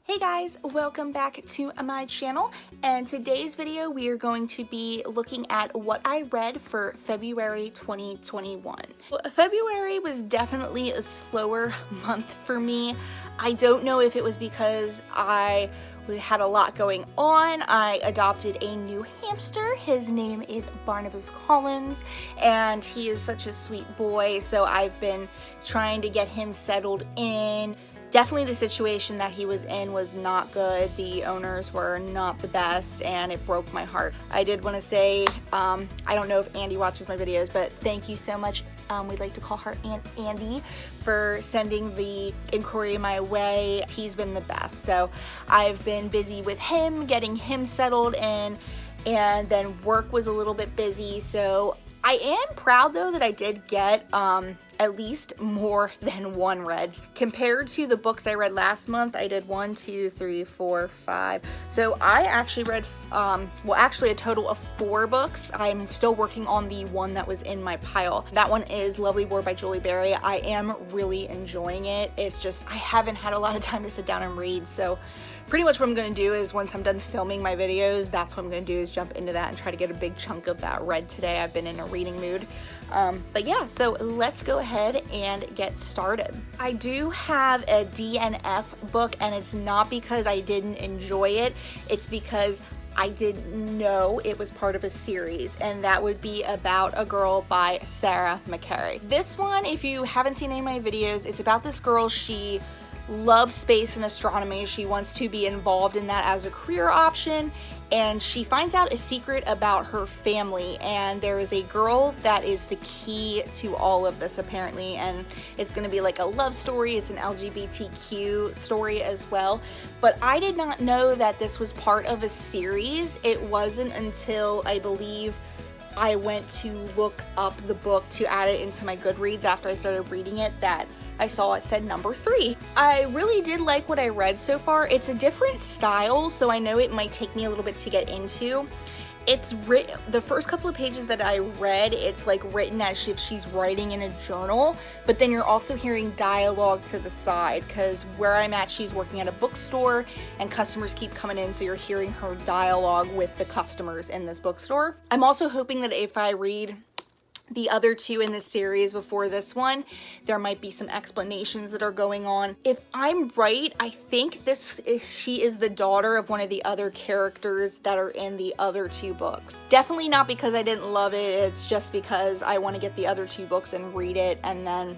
Hey guys, welcome back to my channel, and today's video we are going to be looking at what I read for February 2021. February was definitely a slower month for me. I don't know if it was because I had a lot going on. I adopted a new hamster. His name is Barnabas Collins, and he is such a sweet boy, so I've been trying to get him settled in. Definitely the situation that he was in was not good. The owners were not the best, and it broke my heart. I did want to say, I don't know if Andy watches my videos, but thank you so much. We'd like to call her Aunt Andy for sending the inquiry my way. He's been the best. So I've been busy with him, getting him settled in, and then work was a little bit busy. So I am proud though that I did get at least more than one read. Compared to the books I read last month, I did 1, 2, 3, 4, 5. So I actually read, actually a total of 4 books. I'm still working on the one that was in my pile. That one is Lovely War by Julie Berry. I am really enjoying it. It's just, I haven't had a lot of time to sit down and read, so pretty much what I'm going to do is once I'm done filming my videos, that's what I'm going to do is jump into that and try to get a big chunk of that read today. I've been in a reading mood. But yeah, so let's go ahead and get started. I do have a DNF book, and it's not because I didn't enjoy it. It's because I didn't know it was part of a series, and that would be About a Girl by Sarah McCarry. This one, if you haven't seen any of my videos, it's about this girl. She loves space and astronomy. She wants to be involved in that as a career option, and she finds out a secret about her family, and there is a girl that is the key to all of this apparently, and it's going to be like a love story. It's an LGBTQ story as well, but I did not know that this was part of a series. It wasn't until I believe I went to look up the book to add it into my Goodreads after I started reading it that I saw it said number 3. I really did like what I read so far. It's a different style, so I know it might take me a little bit to get into. It's written, the first couple of pages that I read, it's like written as if she's writing in a journal, but then you're also hearing dialogue to the side, because where I'm at, she's working at a bookstore and customers keep coming in, so you're hearing her dialogue with the customers in this bookstore. I'm also hoping that if I read the other 2 in this series before this one, there might be some explanations that are going on. If I'm right, I think she is the daughter of one of the other characters that are in the other 2 books. Definitely not because I didn't love it, it's just because I want to get the other 2 books and read it and then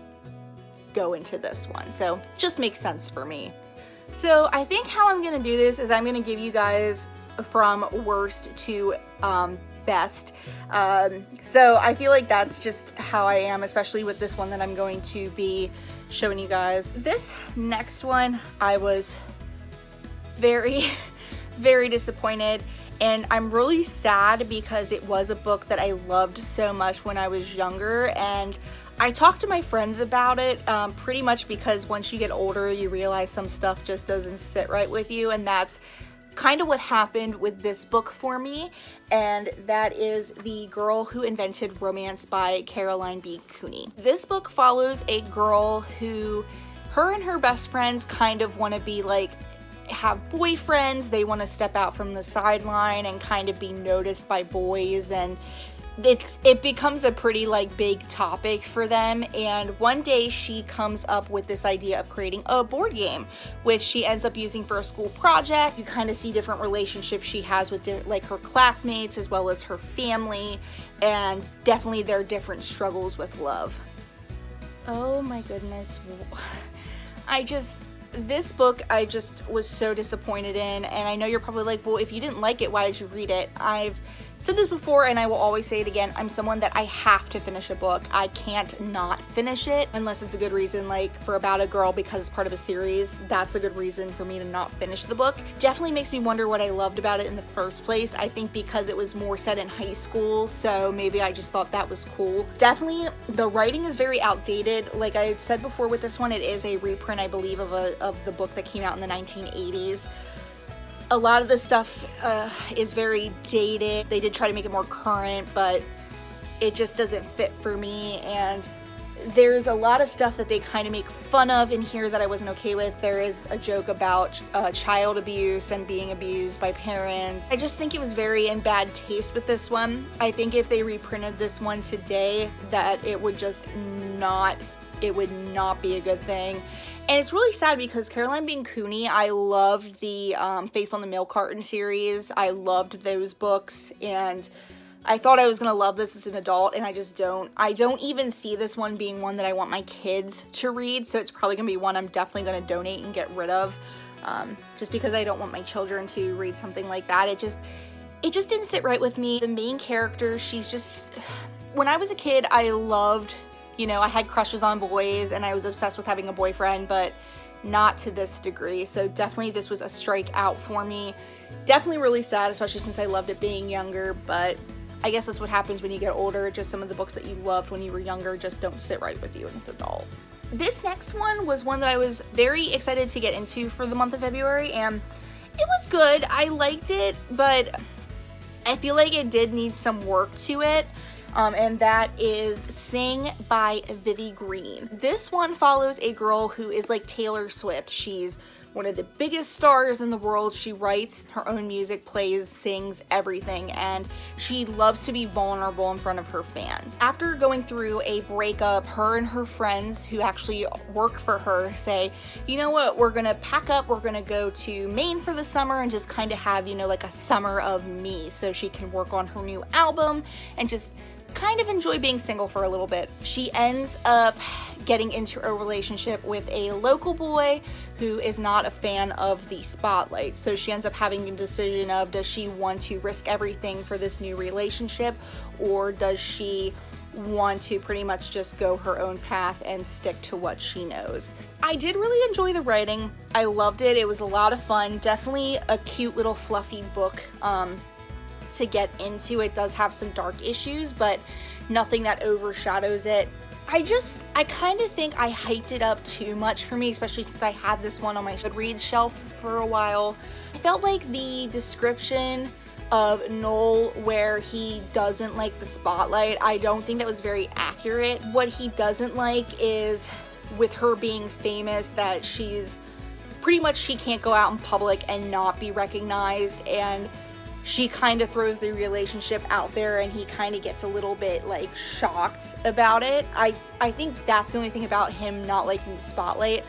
go into this one. So just makes sense for me. So I think how I'm gonna do this is I'm gonna give you guys from worst to best. So I feel like that's just how I am, especially with this one that I'm going to be showing you guys. This next one, I was very, very disappointed, and I'm really sad because it was a book that I loved so much when I was younger, and I talked to my friends about it pretty much because once you get older, you realize some stuff just doesn't sit right with you, and that's kind of what happened with this book for me, and that is The Girl Who Invented Romance by Caroline B. Cooney. This book follows a girl who, her and her best friends kind of want to be like, have boyfriends. They want to step out from the sideline and kind of be noticed by boys, and it becomes a pretty like big topic for them. And one day she comes up with this idea of creating a board game, which she ends up using for a school project. You kind of see different relationships she has with like her classmates as well as her family, and definitely their different struggles with love. Oh my goodness. This book I just was so disappointed in, and I know you're probably like, well, if you didn't like it, why did you read it? I've said this before and I will always say it again. I'm someone that I have to finish a book. I can't not finish it unless it's a good reason, like for About a Girl, because it's part of a series. That's a good reason for me to not finish the book. Definitely makes me wonder what I loved about it in the first place. I think because it was more set in high school, so maybe I just thought that was cool. Definitely the writing is very outdated. Like I said before with this one, it is a reprint, I believe, of the book that came out in the 1980s. A lot of the stuff is very dated. They did try to make it more current, but it just doesn't fit for me, and there's a lot of stuff that they kind of make fun of in here that I wasn't okay with. There is a joke about child abuse and being abused by parents. I just think it was very in bad taste with this one. I think if they reprinted this one today, that it would just not, it would not be a good thing. And it's really sad because Caroline being Cooney, I loved the Face on the Milk Carton series. I loved those books, and I thought I was going to love this as an adult, and I just don't. I don't even see this one being one that I want my kids to read, so it's probably going to be one I'm definitely going to donate and get rid of, just because I don't want my children to read something like that. It just didn't sit right with me. The main character, she's just, when I was a kid, I loved, you know, I had crushes on boys, and I was obsessed with having a boyfriend, but not to this degree, so definitely this was a strike out for me. Definitely really sad, especially since I loved it being younger, but I guess that's what happens when you get older. Just some of the books that you loved when you were younger just don't sit right with you as an adult. This next one was one that I was very excited to get into for the month of February, and it was good. I liked it, but I feel like it did need some work to it, and that is Sing by Vivi Green. This one follows a girl who is like Taylor Swift. She's one of the biggest stars in the world. She writes her own music, plays, sings, everything, and she loves to be vulnerable in front of her fans. After going through a breakup, her and her friends who actually work for her say, you know what, we're gonna pack up, we're gonna go to Maine for the summer and just kind of have, you know, like a summer of me, so she can work on her new album and just kind of enjoy being single for a little bit. She ends up getting into a relationship with a local boy who is not a fan of the spotlight. So she ends up having a decision of, does she want to risk everything for this new relationship, or does she want to pretty much just go her own path and stick to what she knows? I did really enjoy the writing. I loved it. It was a lot of fun. Definitely a cute little fluffy book to get into. It does have some dark issues, but nothing that overshadows it. I kind of think I hyped it up too much for me, especially since I had this one on my Goodreads shelf for a while. I felt like the description of Noel where he doesn't like the spotlight, I don't think that was very accurate. What he doesn't like is, with her being famous, that she's pretty much, she can't go out in public and not be recognized, and she kind of throws the relationship out there, and he kind of gets a little bit like shocked about it. I think that's the only thing about him not liking the spotlight.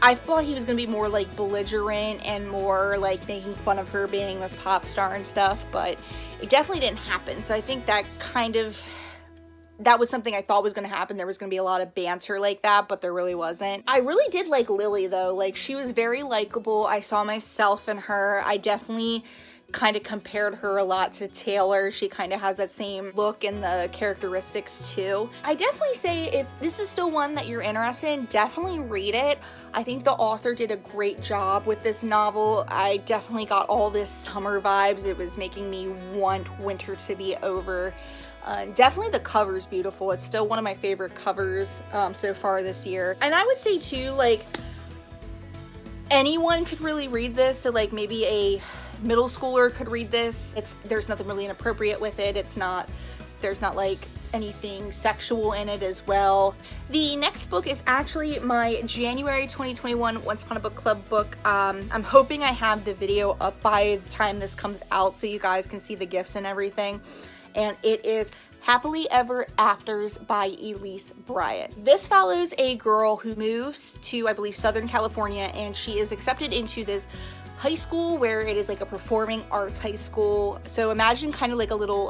I thought he was going to be more like belligerent and more like making fun of her being this pop star and stuff, but it definitely didn't happen. So I think that was something I thought was going to happen. There was going to be a lot of banter like that, but there really wasn't. I really did like Lily though. Like, she was very likable. I saw myself in her. I definitely kind of compared her a lot to Taylor. She kind of has that same look and the characteristics too. I definitely say, if this is still one that you're interested in, definitely read it. I think the author did a great job with this novel. I definitely got all this summer vibes. It was making me want winter to be over. Definitely the cover's beautiful. It's still one of my favorite covers so far this year. And I would say too, like, anyone could really read this. So like maybe a middle schooler could read this. There's nothing really inappropriate with it. There's not like anything sexual in it as well. The next book is actually my January 2021 Once Upon a Book Club book. I'm hoping I have the video up by the time this comes out so you guys can see the gifts and everything. And it is Happily Ever Afters by Elise Bryant. This follows a girl who moves to, I believe, Southern California, and she is accepted into this high school where it is like a performing arts high school. So imagine kind of like a little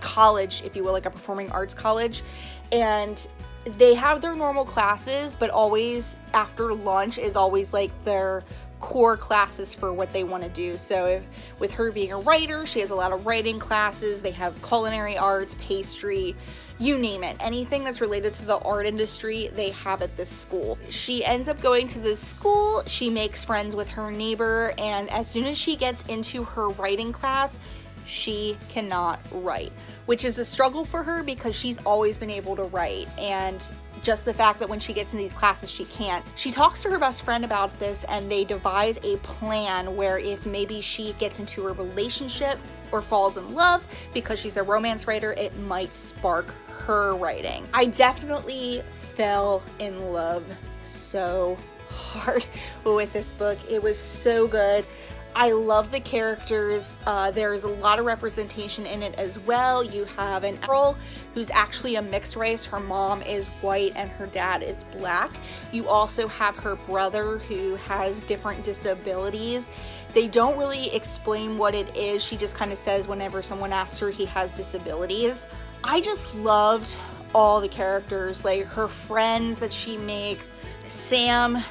college, if you will, like a performing arts college. And they have their normal classes, but always after lunch is always like their core classes for what they want to do. So with her being a writer, she has a lot of writing classes. They have culinary arts, pastry, you name it. Anything that's related to the art industry, they have at this school. She ends up going to this school. She makes friends with her neighbor, and as soon as she gets into her writing class, she cannot write. which is a struggle for her because she's always been able to write, and just the fact that when she gets in these classes she can't. She talks to her best friend about this, and they devise a plan where if maybe she gets into a relationship or falls in love because she's a romance writer, it might spark her writing. I definitely fell in love so hard with this book. It was so good. I love the characters. There's a lot of representation in it as well. You have an girl who's actually a mixed race. Her mom is white and her dad is black. You also have her brother who has different disabilities. They don't really explain what it is. She just kind of says whenever someone asks her he has disabilities. I just loved all the characters, like her friends that she makes. Sam.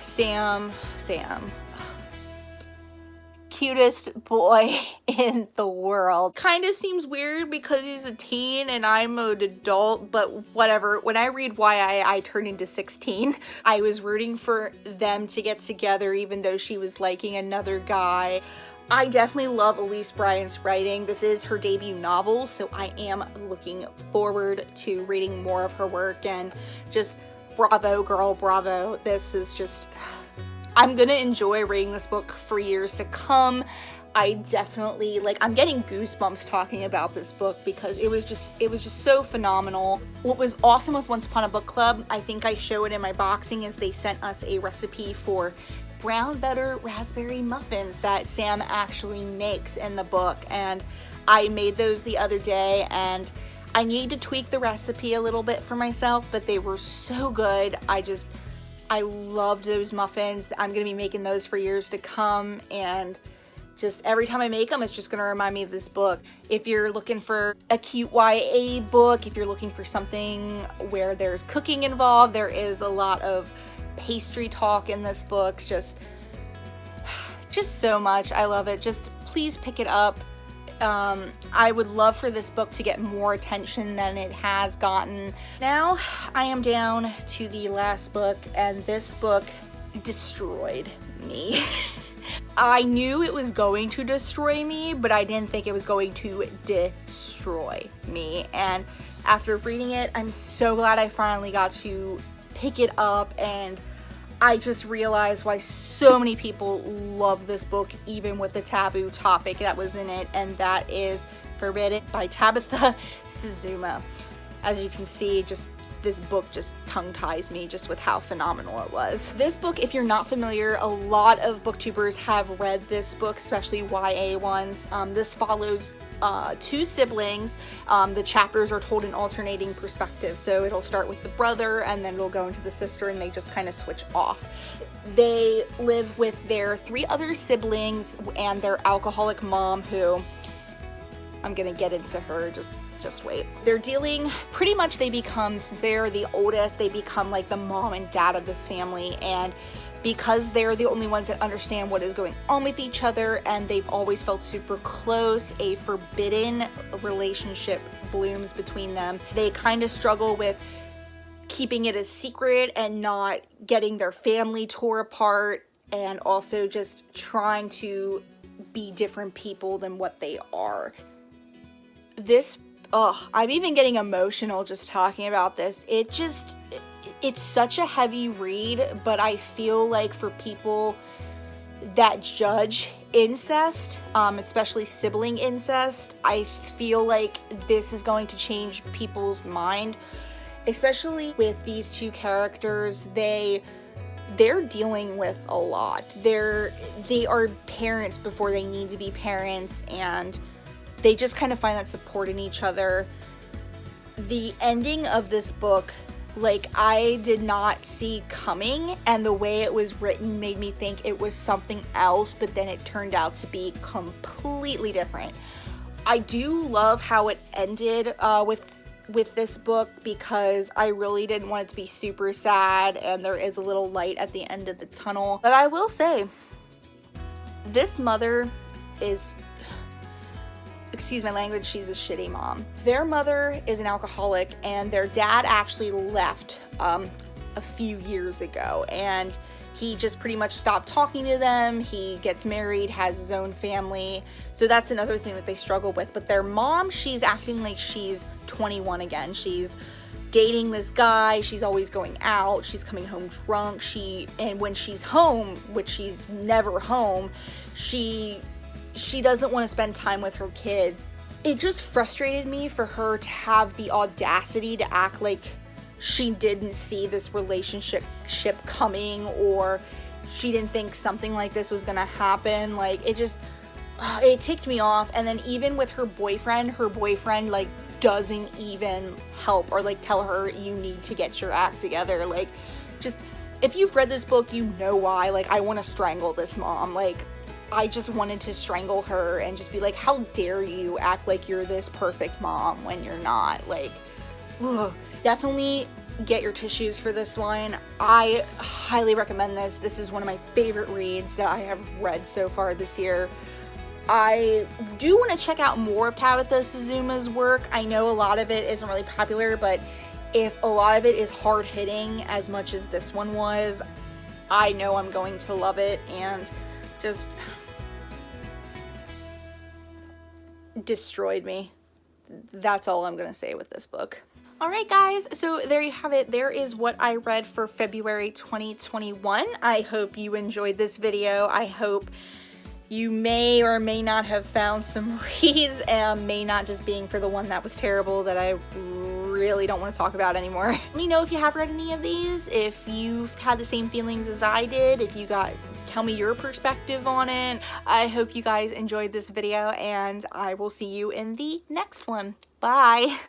Cutest boy in the world. Kind of seems weird because he's a teen and I'm an adult, but whatever. When I read why I turned into 16, I was rooting for them to get together even though she was liking another guy. I definitely love Elise Bryant's writing. This is her debut novel, so I am looking forward to reading more of her work, and just bravo, girl, bravo. This is just... I'm gonna enjoy reading this book for years to come. I definitely, like, I'm getting goosebumps talking about this book because it was just so phenomenal. What was awesome with Once Upon a Book Club, I think I show it in my boxing, is they sent us a recipe for brown butter raspberry muffins that Sam actually makes in the book, and I made those the other day, and I need to tweak the recipe a little bit for myself, but they were so good. I loved those muffins. I'm gonna be making those for years to come, and just every time I make them, it's just gonna remind me of this book. If you're looking for a cute YA book, if you're looking for something where there's cooking involved, there is a lot of pastry talk in this book. Just so much. I love it. Just please pick it up. I would love for this book to get more attention than it has gotten. Now I am down to the last book, and this book destroyed me. I knew it was going to destroy me, but I didn't think it was going to destroy me. And after reading it, I'm so glad I finally got to pick it up, and I just realized why so many people love this book, even with the taboo topic that was in it, and that is Forbidden by Tabitha Suzuma. As you can see, this book just tongue-ties me just with how phenomenal it was. This book, if you're not familiar, a lot of booktubers have read this book, especially YA ones. This follows two siblings. The chapters are told in alternating perspectives, so it'll start with the brother and then it'll go into the sister, and they just kind of switch off. They live with their 3 other siblings and their alcoholic mom, who I'm gonna get into her, just wait. They're dealing, pretty much they become, since they are the oldest, they become like the mom and dad of this family, and because they're the only ones that understand what is going on with each other, and they've always felt super close, a forbidden relationship blooms between them. They kind of struggle with keeping it a secret and not getting their family tore apart, and also just trying to be different people than what they are. I'm even getting emotional just talking about this. It's such a heavy read, but I feel like for people that judge incest, especially sibling incest, I feel like this is going to change people's mind, especially with these 2 characters. They're dealing with a lot. They are parents before they need to be parents, and they just kind of find that support in each other. The ending of this book, like, I did not see coming, and the way it was written made me think it was something else, but then it turned out to be completely different. I do love how it ended with this book, because I really didn't want it to be super sad, and there is a little light at the end of the tunnel. But I will say, this mother is, excuse my language, she's a shitty mom. Their mother is an alcoholic, and their dad actually left a few years ago, and he just pretty much stopped talking to them. He gets married, has his own family. So that's another thing that they struggle with. But their mom, she's acting like she's 21 again. She's dating this guy. She's always going out. She's coming home drunk. And when she's home, which she's never home, she doesn't want to spend time with her kids. It just frustrated me for her to have the audacity to act like she didn't see this relationship coming, or she didn't think something like this was gonna happen. Like, it ticked me off. And then even with her boyfriend like doesn't even help or like tell her, you need to get your act together. Like, just, if you've read this book, you know why. Like, I want to strangle this mom. Like, I just wanted to strangle her and just be like, how dare you act like you're this perfect mom when you're not. Like, ugh. Definitely get your tissues for this one. I highly recommend this. This is one of my favorite reads that I have read so far this year. I do want to check out more of Tabitha Suzuma's work. I know a lot of it isn't really popular, but if a lot of it is hard-hitting as much as this one was, I know I'm going to love it, and just destroyed me. That's all I'm gonna say with this book. Alright guys, so there you have it. There is what I read for February 2021. I hope you enjoyed this video. I hope you may or may not have found some reads, and may not just being for the one that was terrible that I really don't want to talk about anymore. Let me know if you have read any of these, if you've had the same feelings as I did, tell me your perspective on it. I hope you guys enjoyed this video, and I will see you in the next one. Bye!